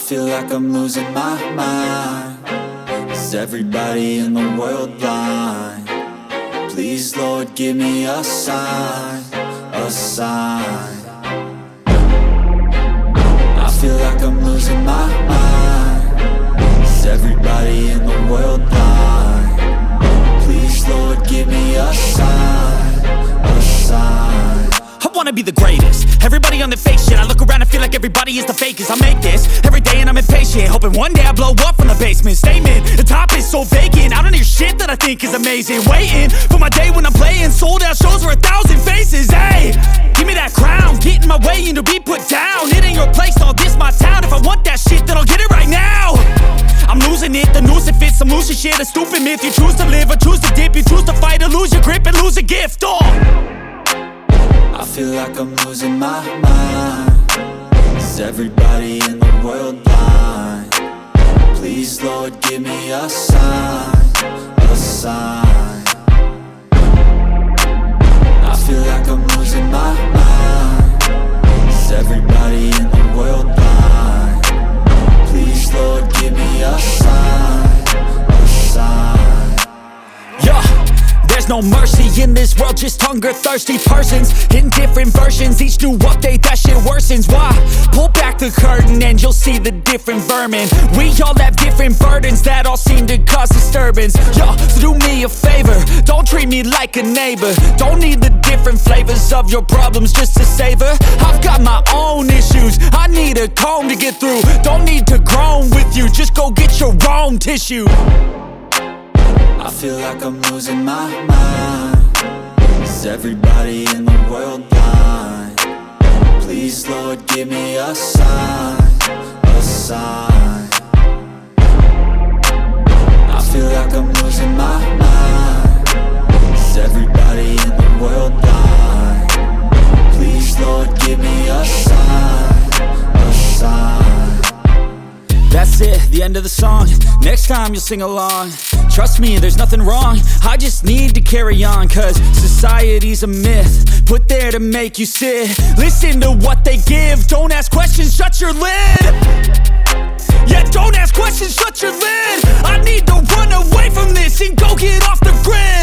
feel like I'm losing my mind. Is everybody in the world blind? Please, Lord, give me a sign, a sign. I feel like I'm losing my mind. Is everybody in the world blind? Please, Lord, give me a sign, a sign. I wanna be the greatest. Everybody on the fake shit. I look around and feel like everybody is the fakest. I make this every day and I'm impatient, hoping one day I blow up from the basement. Statement, the top is so vacant. I don't hear shit that I think is amazing. Waiting for my day when I'm playing sold out shows for 1,000 faces. Hey, give me that crown, get in my way and to be put down. It ain't your place, all this my town. If I want that shit, then I'll get it right now. I'm losing it, the noose it fits. I'm losing shit, a stupid myth. You choose to live or choose to dip. You choose to fight or lose your grip and lose a gift. I feel like I'm losing my mind. Is everybody in the world blind? Please, Lord, give me a sign, a sign. I feel like I'm losing my mind. Is everybody in the world blind? Please, Lord, give me a sign, a sign. Yeah. There's no mercy in this world, just hunger-thirsty persons in different versions. Each new update, that shit worsens. Why? Pull back the curtain and you'll see the different vermin. We all have different burdens that all seem to cause disturbance. Yo, so do me a favor, don't treat me like a neighbor. Don't need the different flavors of your problems just to savor. I've got my own issues, I need a comb to get through. Don't need to groan with you, just go get your own tissue. I feel like I'm losing my mind. Is everybody in the world blind? Please, Lord, give me a sign, a sign. I feel like I'm losing my mind. Is everybody in the world blind? Please, Lord, give me a sign, a sign. That's it, the end of the song. Next time you'll sing along. Trust me, there's nothing wrong. I just need to carry on, cause society's a myth put there to make you sit. Listen to what they give. Don't ask questions, shut your lid. Yeah, don't ask questions, shut your lid. I need to run away from this and go get off the grid.